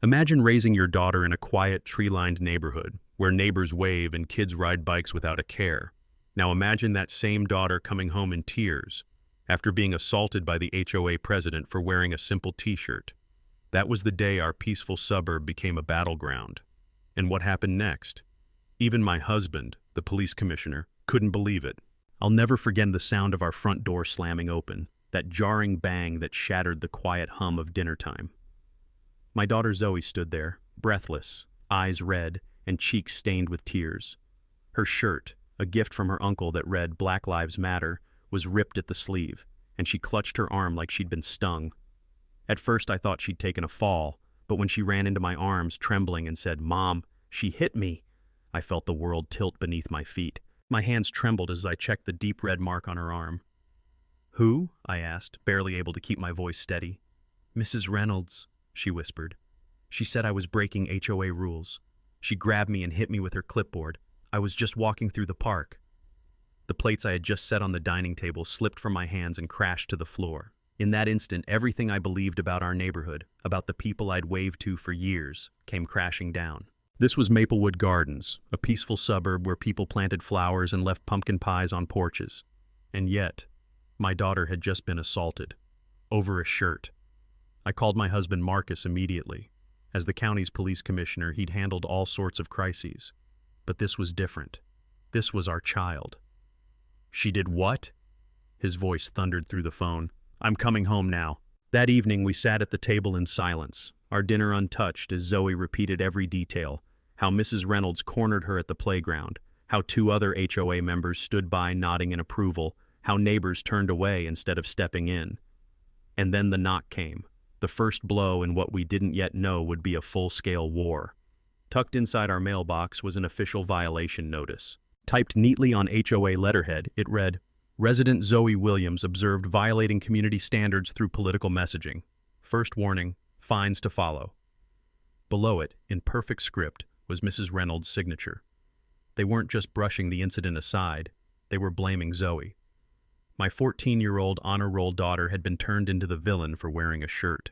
Imagine raising your daughter in a quiet, tree-lined neighborhood, where neighbors wave and kids ride bikes without a care. Now imagine that same daughter coming home in tears, after being assaulted by the HOA president for wearing a simple t-shirt. That was the day our peaceful suburb became a battleground. And what happened next? Even my husband, the police commissioner, couldn't believe it. I'll never forget the sound of our front door slamming open, that jarring bang that shattered the quiet hum of dinner time. My daughter Zoe stood there, breathless, eyes red, and cheeks stained with tears. Her shirt, a gift from her uncle that read "Black Lives Matter," was ripped at the sleeve, and she clutched her arm like she'd been stung. At first I thought she'd taken a fall, but when she ran into my arms, trembling, and said, "Mom, she hit me," I felt the world tilt beneath my feet. My hands trembled as I checked the deep red mark on her arm. "Who?" I asked, barely able to keep my voice steady. "Mrs. Reynolds," she whispered. "She said I was breaking HOA rules. She grabbed me and hit me with her clipboard. I was just walking through the park." The plates I had just set on the dining table slipped from my hands and crashed to the floor. In that instant, everything I believed about our neighborhood, about the people I'd waved to for years, came crashing down. This was Maplewood Gardens, a peaceful suburb where people planted flowers and left pumpkin pies on porches. And yet, my daughter had just been assaulted. Over a shirt. I called my husband Marcus immediately. As the county's police commissioner, he'd handled all sorts of crises. But this was different. This was our child. "She did what?" His voice thundered through the phone. "I'm coming home now." That evening we sat at the table in silence, our dinner untouched as Zoe repeated every detail, how Mrs. Reynolds cornered her at the playground, how 2 other HOA members stood by nodding in approval, how neighbors turned away instead of stepping in. And then the knock came, the first blow in what we didn't yet know would be a full-scale war. Tucked inside our mailbox was an official violation notice. Typed neatly on HOA letterhead, it read, "Resident Zoe Williams observed violating community standards through political messaging. First warning, fines to follow." Below it, in perfect script, was Mrs. Reynolds' signature. They weren't just brushing the incident aside, they were blaming Zoe. My 14-year-old honor roll daughter had been turned into the villain for wearing a shirt.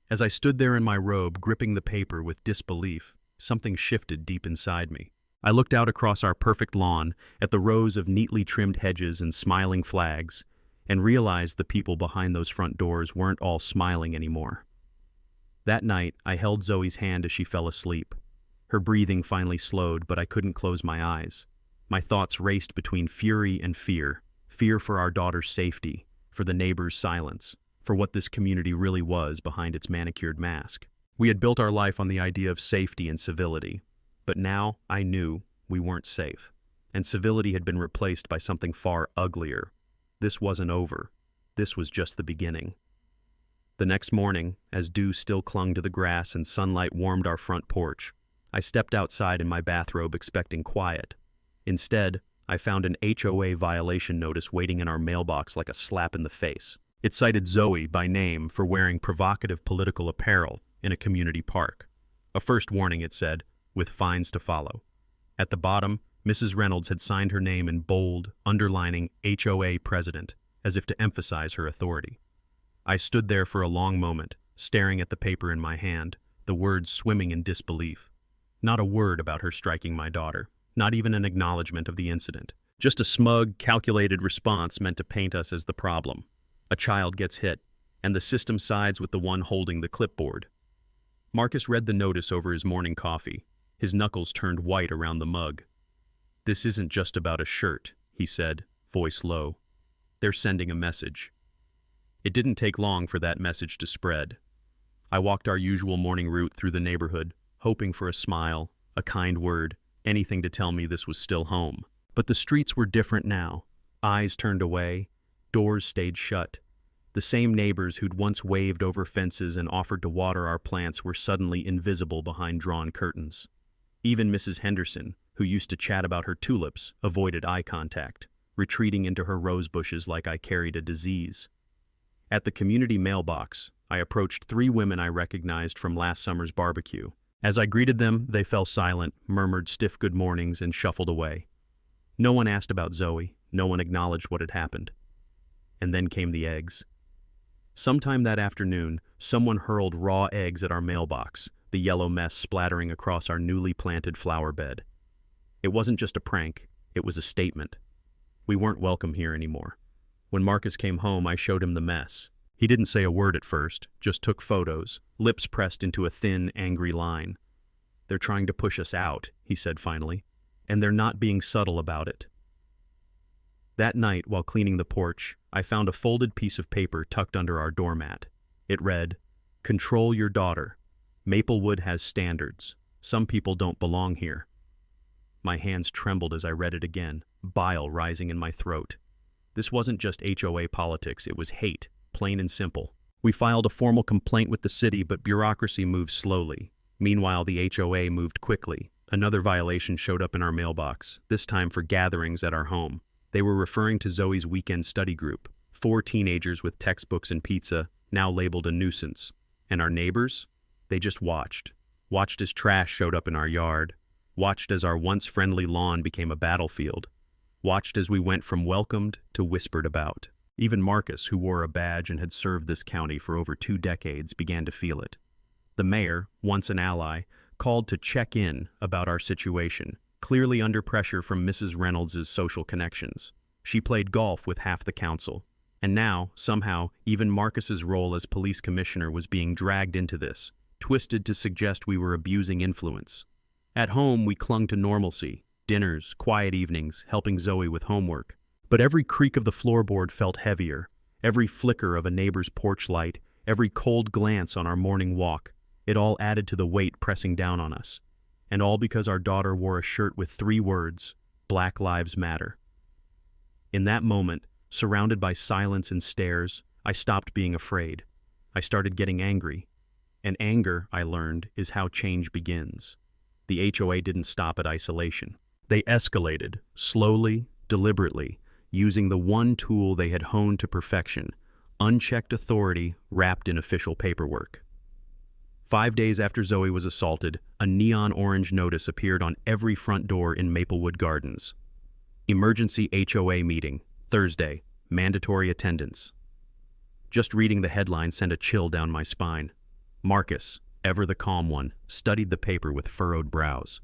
As I stood there in my robe, gripping the paper with disbelief, something shifted deep inside me. I looked out across our perfect lawn, at the rows of neatly trimmed hedges and smiling flags, and realized the people behind those front doors weren't all smiling anymore. That night, I held Zoe's hand as she fell asleep. Her breathing finally slowed, but I couldn't close my eyes. My thoughts raced between fury and fear. Fear for our daughter's safety, for the neighbors' silence, for what this community really was behind its manicured mask. We had built our life on the idea of safety and civility. But now I knew we weren't safe, and civility had been replaced by something far uglier. This wasn't over. This was just the beginning. The next morning, as dew still clung to the grass and sunlight warmed our front porch, I stepped outside in my bathrobe expecting quiet. Instead, I found an HOA violation notice waiting in our mailbox like a slap in the face. It cited Zoe by name for wearing provocative political apparel in a community park. A first warning, it said, with fines to follow. At the bottom, Mrs. Reynolds had signed her name in bold, underlining HOA President, as if to emphasize her authority. I stood there for a long moment, staring at the paper in my hand, the words swimming in disbelief. Not a word about her striking my daughter, not even an acknowledgement of the incident. Just a smug, calculated response meant to paint us as the problem. A child gets hit, and the system sides with the one holding the clipboard. Marcus read the notice over his morning coffee. His knuckles turned white around the mug. "This isn't just about a shirt," he said, voice low. "They're sending a message." It didn't take long for that message to spread. I walked our usual morning route through the neighborhood, hoping for a smile, a kind word, anything to tell me this was still home. But the streets were different now. Eyes turned away, doors stayed shut. The same neighbors who'd once waved over fences and offered to water our plants were suddenly invisible behind drawn curtains. Even Mrs. Henderson, who used to chat about her tulips, avoided eye contact, retreating into her rose bushes like I carried a disease. At the community mailbox, I approached 3 women I recognized from last summer's barbecue. As I greeted them, they fell silent, murmured stiff good mornings, and shuffled away. No one asked about Zoe, no one acknowledged what had happened. And then came the eggs. Sometime that afternoon, Someone hurled raw eggs at our mailbox, the yellow mess splattering across our newly planted flower bed. It wasn't just a prank, it was a statement. We weren't welcome here anymore. When Marcus came home, I showed him the mess. He didn't say a word at first, just took photos, lips pressed into a thin, angry line. "They're trying to push us out," he said finally, "and they're not being subtle about it." That night, while cleaning the porch, I found a folded piece of paper tucked under our doormat. It read, "Control your daughter. Maplewood has standards. Some people don't belong here." My hands trembled as I read it again, bile rising in my throat. This wasn't just HOA politics, it was hate, plain and simple. We filed a formal complaint with the city, but bureaucracy moved slowly. Meanwhile, the HOA moved quickly. Another violation showed up in our mailbox, this time for gatherings at our home. They were referring to Zoe's weekend study group. 4 teenagers with textbooks and pizza, now labeled a nuisance. And our neighbors? They just watched. Watched as trash showed up in our yard. Watched as our once friendly lawn became a battlefield. Watched as we went from welcomed to whispered about. Even Marcus, who wore a badge and had served this county for over 2 decades, began to feel it. The mayor, once an ally, called to check in about our situation, clearly under pressure from Mrs. Reynolds' social connections. She played golf with half the council. And now, somehow, even Marcus's role as police commissioner was being dragged into this, twisted to suggest we were abusing influence. At home, we clung to normalcy, dinners, quiet evenings, helping Zoe with homework. But every creak of the floorboard felt heavier, every flicker of a neighbor's porch light, every cold glance on our morning walk, it all added to the weight pressing down on us. And all because our daughter wore a shirt with 3 words, "Black Lives Matter." In that moment, surrounded by silence and stares, I stopped being afraid. I started getting angry. And anger, I learned, is how change begins. The HOA didn't stop at isolation. They escalated, slowly, deliberately, using the one tool they had honed to perfection, unchecked authority wrapped in official paperwork. 5 days after Zoe was assaulted, a neon orange notice appeared on every front door in Maplewood Gardens. Emergency HOA meeting, Thursday, mandatory attendance. Just reading the headline sent a chill down my spine. Marcus, ever the calm one, studied the paper with furrowed brows.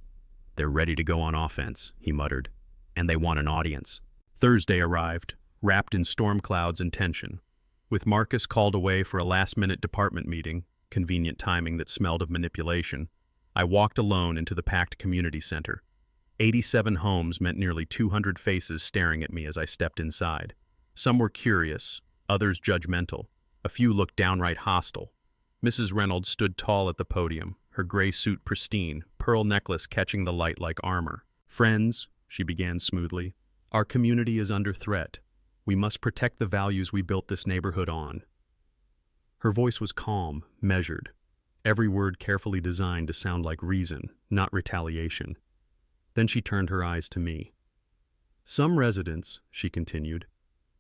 "They're ready to go on offense," he muttered, "and they want an audience." Thursday arrived, wrapped in storm clouds and tension. With Marcus called away for a last-minute department meeting, convenient timing that smelled of manipulation, I walked alone into the packed community center. 87 homes meant nearly 200 faces staring at me as I stepped inside. Some were curious, others judgmental. A few looked downright hostile. Mrs. Reynolds stood tall at the podium, her gray suit pristine, pearl necklace catching the light like armor. "Friends," she began smoothly, "our community is under threat. We must protect the values we built this neighborhood on." Her voice was calm, measured, every word carefully designed to sound like reason, not retaliation. Then she turned her eyes to me. "Some residents," she continued,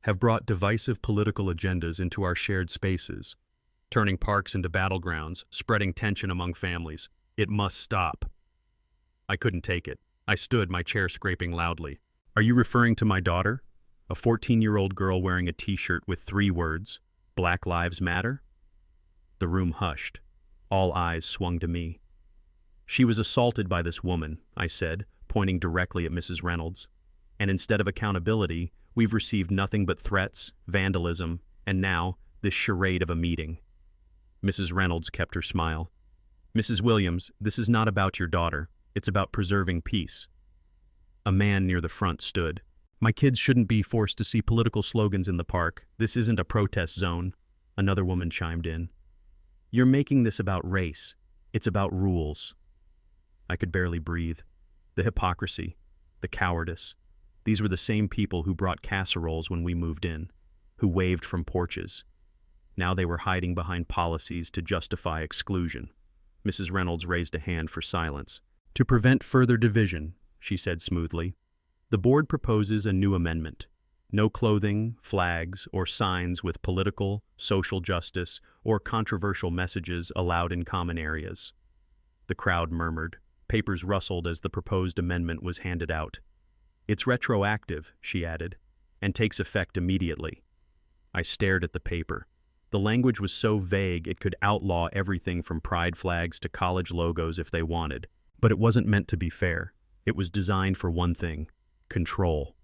"have brought divisive political agendas into our shared spaces, turning parks into battlegrounds, spreading tension among families. It must stop." I couldn't take it. I stood, my chair scraping loudly. "Are you referring to my daughter? A 14-year-old girl wearing a t-shirt with 3 words, Black Lives Matter?" The room hushed. All eyes swung to me. "She was assaulted by this woman," I said, pointing directly at Mrs. Reynolds. "And instead of accountability, we've received nothing but threats, vandalism, and now this charade of a meeting." Mrs. Reynolds kept her smile. "Mrs. Williams, this is not about your daughter. It's about preserving peace." A man near the front stood. "My kids shouldn't be forced to see political slogans in the park. This isn't a protest zone." Another woman chimed in. "You're making this about race. It's about rules." I could barely breathe. The hypocrisy, the cowardice. These were the same people who brought casseroles when we moved in, who waved from porches. Now they were hiding behind policies to justify exclusion. Mrs. Reynolds raised a hand for silence. "To prevent further division," she said smoothly, "the board proposes a new amendment. No clothing, flags, or signs with political, social justice, or controversial messages allowed in common areas." The crowd murmured. Papers rustled as the proposed amendment was handed out. "It's retroactive," she added, "and takes effect immediately." I stared at the paper. The language was so vague it could outlaw everything from pride flags to college logos if they wanted. But it wasn't meant to be fair. It was designed for one thing: control.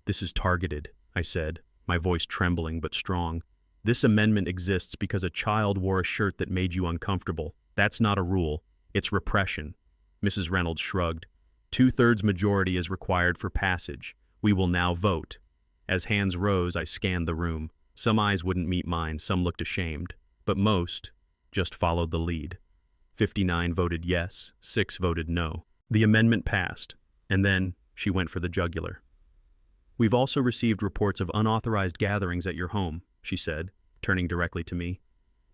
"This is targeted," I said, my voice trembling but strong. "This amendment exists because a child wore a shirt that made you uncomfortable. That's not a rule. It's repression." Mrs. Reynolds shrugged. "2/3 majority is required for passage. We will now vote." As hands rose, I scanned the room. Some eyes wouldn't meet mine, some looked ashamed. But most just followed the lead. 59 voted yes, 6 voted no. The amendment passed, and then she went for the jugular. "We've also received reports of unauthorized gatherings at your home," she said, turning directly to me.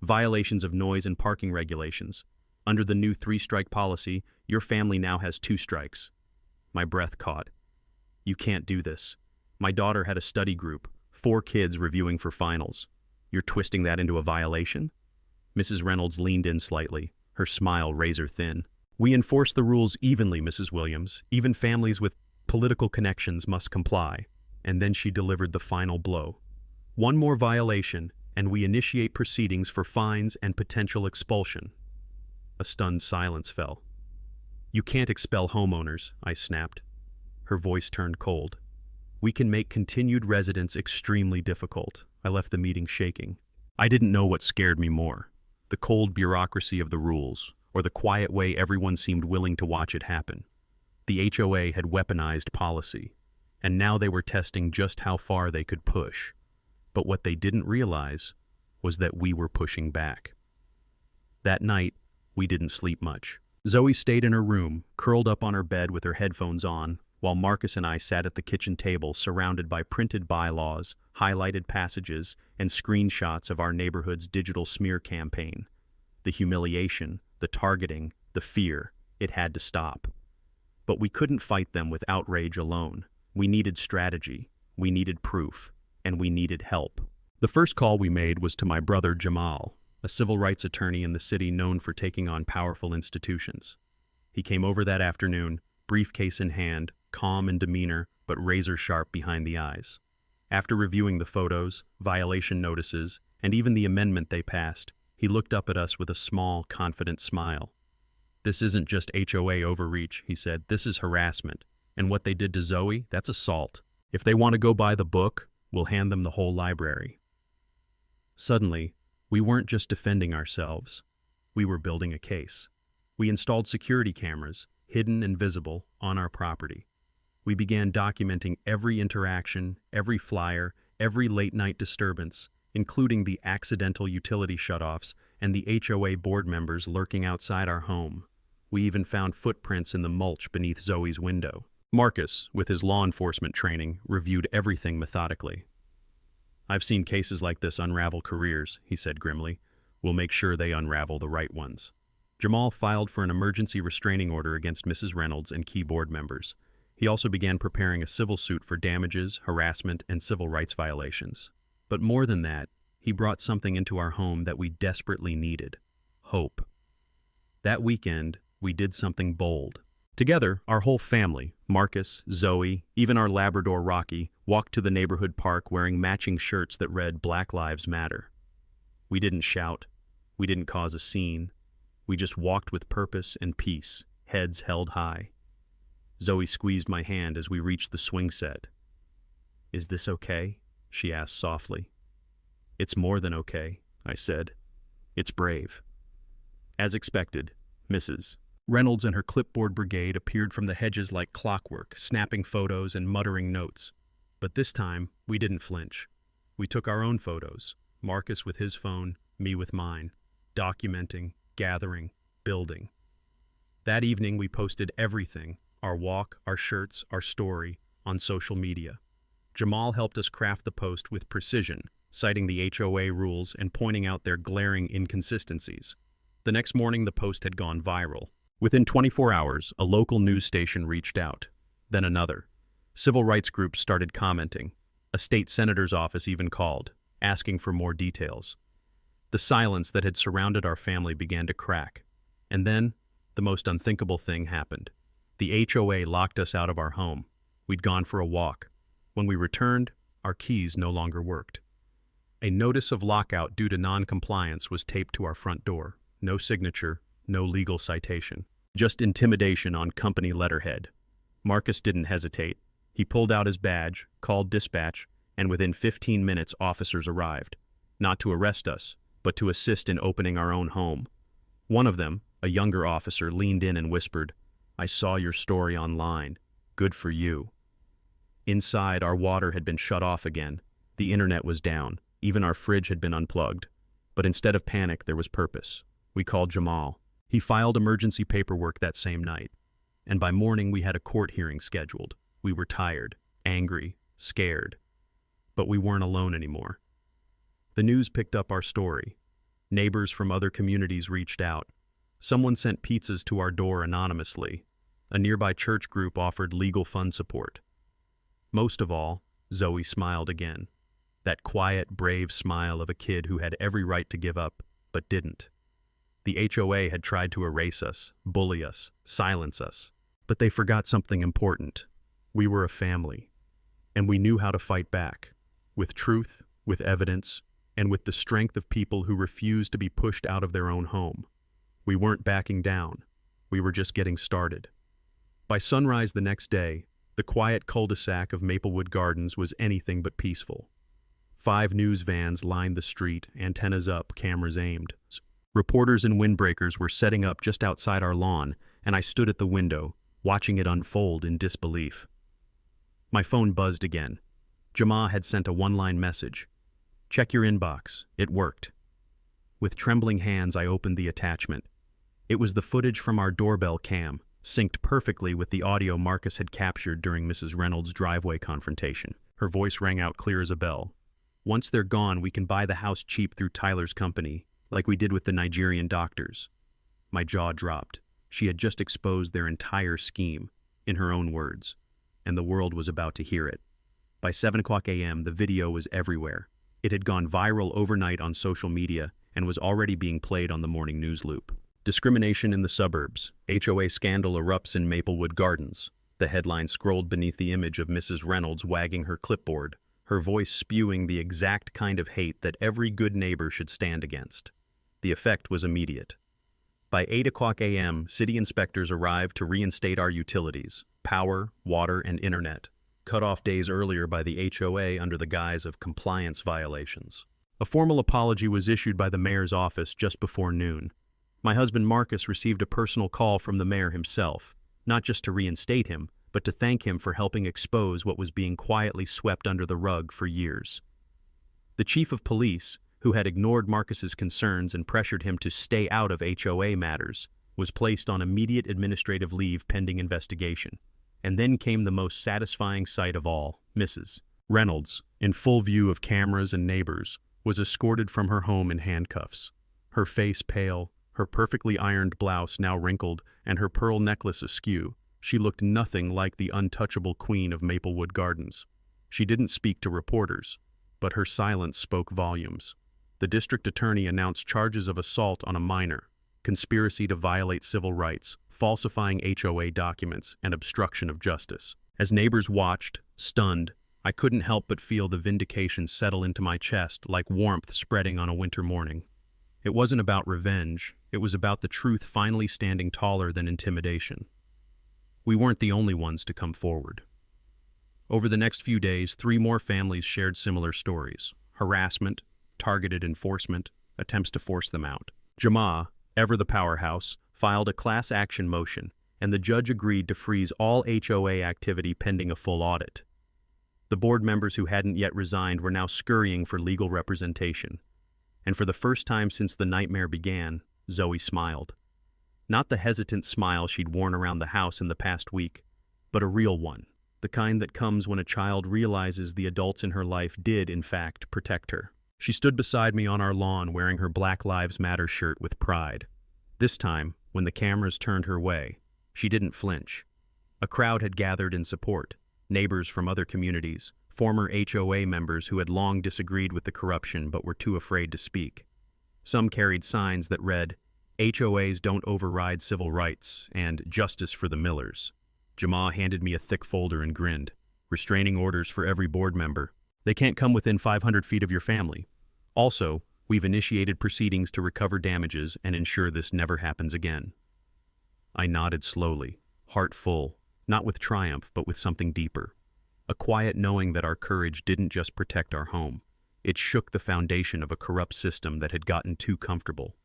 "Violations of noise and parking regulations. Under the new 3-strike policy, your family now has 2 strikes. My breath caught. "You can't do this. My daughter had a study group, 4 kids reviewing for finals. You're twisting that into a violation?" Mrs. Reynolds leaned in slightly, her smile razor thin. "We enforce the rules evenly, Mrs. Williams. Even families with political connections must comply." And then she delivered the final blow. "One more violation, and we initiate proceedings for fines and potential expulsion." A stunned silence fell. "You can't expel homeowners," I snapped. Her voice turned cold. "We can make continued residence extremely difficult." I left the meeting shaking. I didn't know what scared me more: the cold bureaucracy of the rules, or the quiet way everyone seemed willing to watch it happen. The HOA had weaponized policy, and now they were testing just how far they could push. But what they didn't realize was that we were pushing back. That night, we didn't sleep much. Zoe stayed in her room, curled up on her bed with her headphones on, while Marcus and I sat at the kitchen table surrounded by printed bylaws, highlighted passages, and screenshots of our neighborhood's digital smear campaign. The humiliation, the targeting, the fear, it had to stop. But we couldn't fight them with outrage alone. We needed strategy, we needed proof, and we needed help. The first call we made was to my brother Jamal, a civil rights attorney in the city known for taking on powerful institutions. He came over that afternoon, briefcase in hand, calm in demeanor, but razor-sharp behind the eyes. After reviewing the photos, violation notices, and even the amendment they passed, he looked up at us with a small, confident smile. "This isn't just HOA overreach," he said. "This is harassment. And what they did to Zoe, that's assault. If they want to go by the book, we'll hand them the whole library." Suddenly, we weren't just defending ourselves. We were building a case. We installed security cameras, hidden and visible, on our property. We began documenting every interaction, every flyer, every late-night disturbance, including the accidental utility shutoffs and the HOA board members lurking outside our home. We even found footprints in the mulch beneath Zoe's window. Marcus, with his law enforcement training, reviewed everything methodically. "I've seen cases like this unravel careers," he said grimly. "We'll make sure they unravel the right ones." Jamal filed for an emergency restraining order against Mrs. Reynolds and key board members. He also began preparing a civil suit for damages, harassment, and civil rights violations. But more than that, he brought something into our home that we desperately needed: hope. That weekend, we did something bold. Together, our whole family, Marcus, Zoe, even our Labrador Rocky, walked to the neighborhood park wearing matching shirts that read "Black Lives Matter." We didn't shout. We didn't cause a scene. We just walked with purpose and peace, heads held high. Zoe squeezed my hand as we reached the swing set. "Is this okay?" she asked softly. "It's more than okay," I said. "It's brave." As expected, Mrs. Reynolds and her clipboard brigade appeared from the hedges like clockwork, snapping photos and muttering notes. But this time, we didn't flinch. We took our own photos, Marcus with his phone, me with mine, documenting, gathering, building. That evening, we posted everything: our walk, our shirts, our story, on social media. Jamal helped us craft the post with precision, citing the HOA rules and pointing out their glaring inconsistencies. The next morning, the post had gone viral. Within 24 hours, a local news station reached out. Then another. Civil rights groups started commenting. A state senator's office even called, asking for more details. The silence that had surrounded our family began to crack. And then, the most unthinkable thing happened. The HOA locked us out of our home. We'd gone for a walk. When we returned, our keys no longer worked. A notice of lockout due to non-compliance was taped to our front door. No signature, no legal citation. Just intimidation on company letterhead. Marcus didn't hesitate. He pulled out his badge, called dispatch, and within 15 minutes officers arrived. Not to arrest us, but to assist in opening our own home. One of them, a younger officer, leaned in and whispered, "I saw your story online. Good for you." Inside, our water had been shut off again. The internet was down. Even our fridge had been unplugged. But instead of panic, there was purpose. We called Jamal. He filed emergency paperwork that same night. And by morning, we had a court hearing scheduled. We were tired, angry, scared. But we weren't alone anymore. The news picked up our story. Neighbors from other communities reached out. Someone sent pizzas to our door anonymously. A nearby church group offered legal fund support. Most of all, Zoe smiled again. That quiet, brave smile of a kid who had every right to give up, but didn't. The HOA had tried to erase us, bully us, silence us. But they forgot something important. We were a family. And we knew how to fight back. With truth, with evidence, and with the strength of people who refused to be pushed out of their own home. We weren't backing down. We were just getting started. By sunrise the next day, the quiet cul-de-sac of Maplewood Gardens was anything but peaceful. 5 news vans lined the street, antennas up, cameras aimed. Reporters and windbreakers were setting up just outside our lawn, and I stood at the window, watching it unfold in disbelief. My phone buzzed again. Jamal had sent a one-line message. "Check your inbox. It worked." With trembling hands, I opened the attachment. It was the footage from our doorbell cam, synced perfectly with the audio Marcus had captured during Mrs. Reynolds' driveway confrontation. Her voice rang out clear as a bell. "Once they're gone, we can buy the house cheap through Tyler's company, like we did with the Nigerian doctors." My jaw dropped. She had just exposed their entire scheme, in her own words, and the world was about to hear it. By 7 a.m., the video was everywhere. It had gone viral overnight on social media and was already being played on the morning news loop. "Discrimination in the suburbs. HOA scandal erupts in Maplewood Gardens." The headline scrolled beneath the image of Mrs. Reynolds wagging her clipboard, her voice spewing the exact kind of hate that every good neighbor should stand against. The effect was immediate. By 8 a.m., city inspectors arrived to reinstate our utilities, power, water, and internet, cut off days earlier by the HOA under the guise of compliance violations. A formal apology was issued by the mayor's office just before noon. My husband Marcus received a personal call from the mayor himself, not just to reinstate him, but to thank him for helping expose what was being quietly swept under the rug for years. The chief of police, who had ignored Marcus's concerns and pressured him to stay out of HOA matters, was placed on immediate administrative leave pending investigation. And then came the most satisfying sight of all. Mrs. Reynolds, in full view of cameras and neighbors, was escorted from her home in handcuffs. Her face pale, her perfectly ironed blouse now wrinkled, and her pearl necklace askew. She looked nothing like the untouchable queen of Maplewood Gardens. She didn't speak to reporters, but her silence spoke volumes. The district attorney announced charges of assault on a minor, conspiracy to violate civil rights, falsifying HOA documents, and obstruction of justice. As neighbors watched, stunned, I couldn't help but feel the vindication settle into my chest like warmth spreading on a winter morning. It wasn't about revenge, it was about the truth finally standing taller than intimidation. We weren't the only ones to come forward. Over the next few days, 3 more families shared similar stories: harassment, targeted enforcement, attempts to force them out. Jamal, ever the powerhouse, filed a class action motion, and the judge agreed to freeze all HOA activity pending a full audit. The board members who hadn't yet resigned were now scurrying for legal representation. And for the first time since the nightmare began, Zoe smiled. Not the hesitant smile she'd worn around the house in the past week, but a real one, the kind that comes when a child realizes the adults in her life did, in fact, protect her. She stood beside me on our lawn wearing her Black Lives Matter shirt with pride. This time, when the cameras turned her way, she didn't flinch. A crowd had gathered in support, neighbors from other communities, former HOA members who had long disagreed with the corruption but were too afraid to speak. Some carried signs that read, "HOAs don't override civil rights," and "Justice for the Millers." Jamal handed me a thick folder and grinned. "Restraining orders for every board member. They can't come within 500 feet of your family. Also, we've initiated proceedings to recover damages and ensure this never happens again." I nodded slowly, heart full, not with triumph but with something deeper. A quiet knowing that our courage didn't just protect our home. It shook the foundation of a corrupt system that had gotten too comfortable.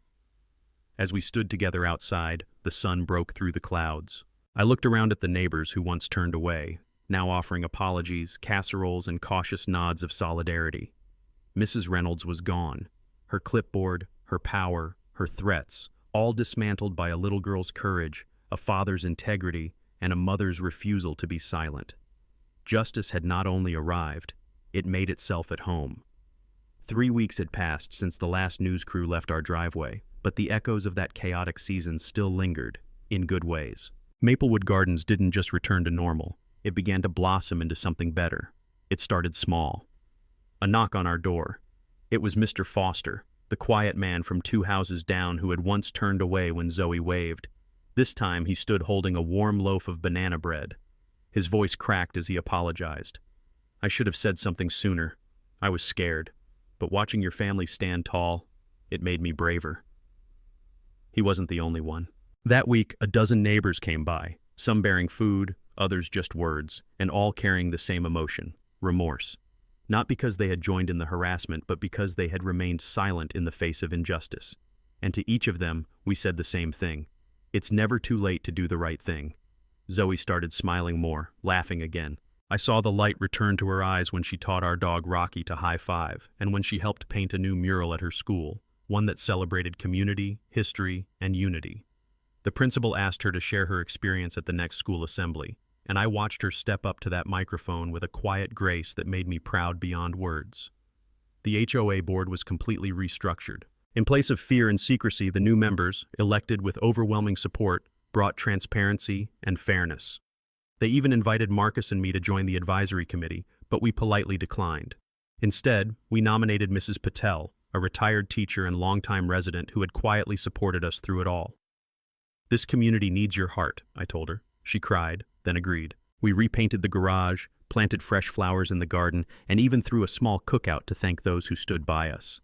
As we stood together outside, the sun broke through the clouds. I looked around at the neighbors who once turned away, now offering apologies, casseroles, and cautious nods of solidarity. Mrs. Reynolds was gone. Her clipboard, her power, her threats, all dismantled by a little girl's courage, a father's integrity, and a mother's refusal to be silent. Justice had not only arrived, it made itself at home. 3 weeks had passed since the last news crew left our driveway, but the echoes of that chaotic season still lingered, in good ways. Maplewood Gardens didn't just return to normal, it began to blossom into something better. It started small. A knock on our door. It was Mr. Foster, the quiet man from 2 houses down who had once turned away when Zoe waved. This time he stood holding a warm loaf of banana bread. His voice cracked as he apologized. "I should have said something sooner. I was scared. But watching your family stand tall, it made me braver." He wasn't the only one. That week, a dozen neighbors came by, some bearing food, others just words, and all carrying the same emotion, remorse. Not because they had joined in the harassment, but because they had remained silent in the face of injustice. And to each of them, we said the same thing. It's never too late to do the right thing. Zoe started smiling more, laughing again. I saw the light return to her eyes when she taught our dog Rocky to high five, and when she helped paint a new mural at her school, one that celebrated community, history, and unity. The principal asked her to share her experience at the next school assembly, and I watched her step up to that microphone with a quiet grace that made me proud beyond words. The HOA board was completely restructured. In place of fear and secrecy, the new members, elected with overwhelming support, brought transparency and fairness. They even invited Marcus and me to join the advisory committee, but we politely declined. Instead, we nominated Mrs. Patel, a retired teacher and longtime resident who had quietly supported us through it all. "This community needs your heart," I told her. She cried, then agreed. We repainted the garage, planted fresh flowers in the garden, and even threw a small cookout to thank those who stood by us.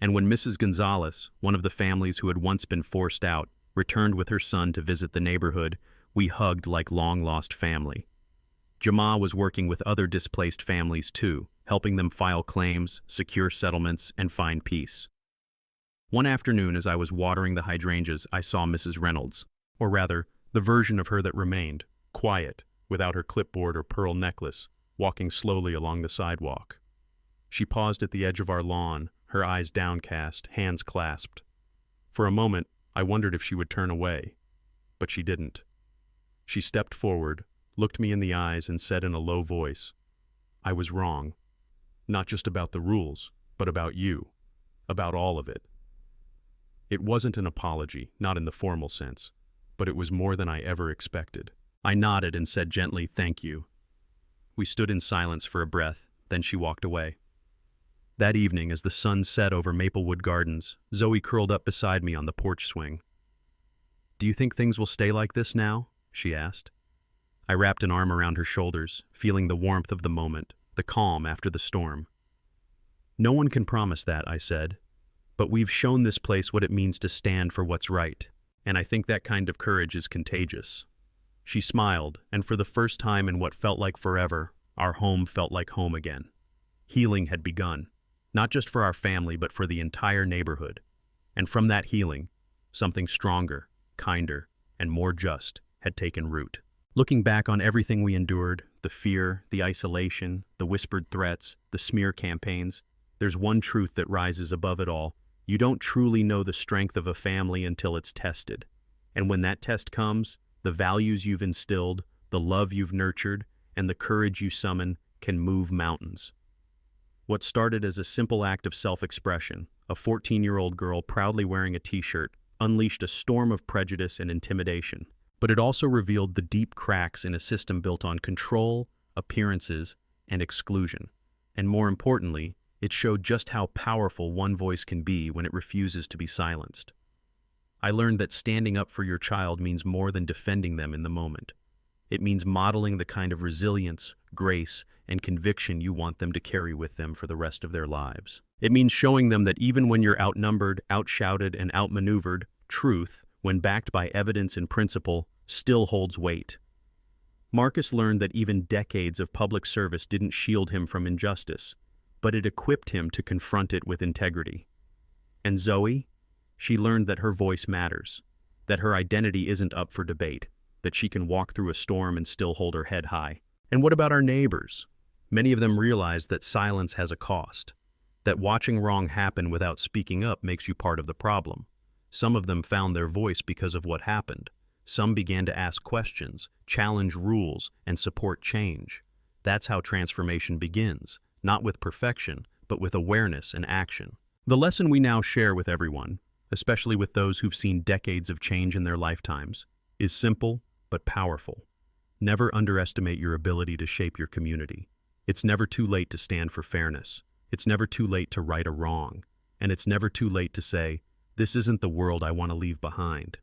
And when Mrs. Gonzalez, one of the families who had once been forced out, returned with her son to visit the neighborhood, we hugged like long-lost family. Jama was working with other displaced families too, helping them file claims, secure settlements, and find peace. One afternoon, as I was watering the hydrangeas, I saw Mrs. Reynolds, or rather, the version of her that remained, quiet, without her clipboard or pearl necklace, walking slowly along the sidewalk. She paused at the edge of our lawn, her eyes downcast, hands clasped. For a moment, I wondered if she would turn away, but she didn't. She stepped forward, looked me in the eyes, and said in a low voice, "I was wrong. Not just about the rules, but about you. About all of it." It wasn't an apology, not in the formal sense, but it was more than I ever expected. I nodded and said gently, "Thank you." We stood in silence for a breath, then she walked away. That evening, as the sun set over Maplewood Gardens, Zoe curled up beside me on the porch swing. "Do you think things will stay like this now?" she asked. I wrapped an arm around her shoulders, feeling the warmth of the moment, the calm after the storm. "No one can promise that," I said, "but we've shown this place what it means to stand for what's right, and I think that kind of courage is contagious." She smiled, and for the first time in what felt like forever, our home felt like home again. Healing had begun. Not just for our family, but for the entire neighborhood. And from that healing, something stronger, kinder, and more just had taken root. Looking back on everything we endured, the fear, the isolation, the whispered threats, the smear campaigns, there's one truth that rises above it all. You don't truly know the strength of a family until it's tested. And when that test comes, the values you've instilled, the love you've nurtured, and the courage you summon can move mountains. What started as a simple act of self-expression, a 14-year-old girl proudly wearing a t-shirt, unleashed a storm of prejudice and intimidation. But it also revealed the deep cracks in a system built on control, appearances, and exclusion. And more importantly, it showed just how powerful one voice can be when it refuses to be silenced. I learned that standing up for your child means more than defending them in the moment. It means modeling the kind of resilience, grace, and conviction you want them to carry with them for the rest of their lives. It means showing them that even when you're outnumbered, outshouted, and outmaneuvered, truth, when backed by evidence and principle, still holds weight. Marcus learned that even decades of public service didn't shield him from injustice, but it equipped him to confront it with integrity. And Zoe? She learned that her voice matters, that her identity isn't up for debate, that she can walk through a storm and still hold her head high. And what about our neighbors? Many of them realize that silence has a cost, that watching wrong happen without speaking up makes you part of the problem. Some of them found their voice because of what happened. Some began to ask questions, challenge rules, and support change. That's how transformation begins, not with perfection, but with awareness and action. The lesson we now share with everyone, especially with those who've seen decades of change in their lifetimes, is simple but powerful. Never underestimate your ability to shape your community. It's never too late to stand for fairness. It's never too late to right a wrong. And it's never too late to say, "This isn't the world I want to leave behind."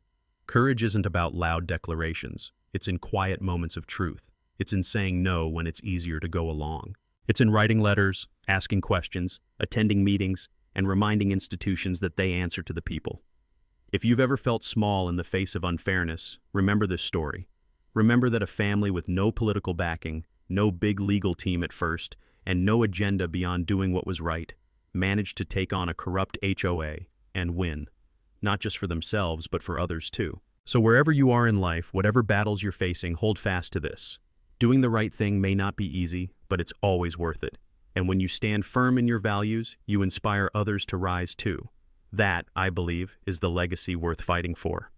Courage isn't about loud declarations. It's in quiet moments of truth. It's in saying no when it's easier to go along. It's in writing letters, asking questions, attending meetings, and reminding institutions that they answer to the people. If you've ever felt small in the face of unfairness, remember this story. Remember that a family with no political backing, no big legal team at first, and no agenda beyond doing what was right, managed to take on a corrupt HOA and win. Not just for themselves, but for others too. So wherever you are in life, whatever battles you're facing, hold fast to this. Doing the right thing may not be easy, but it's always worth it. And when you stand firm in your values, you inspire others to rise too. That, I believe, is the legacy worth fighting for.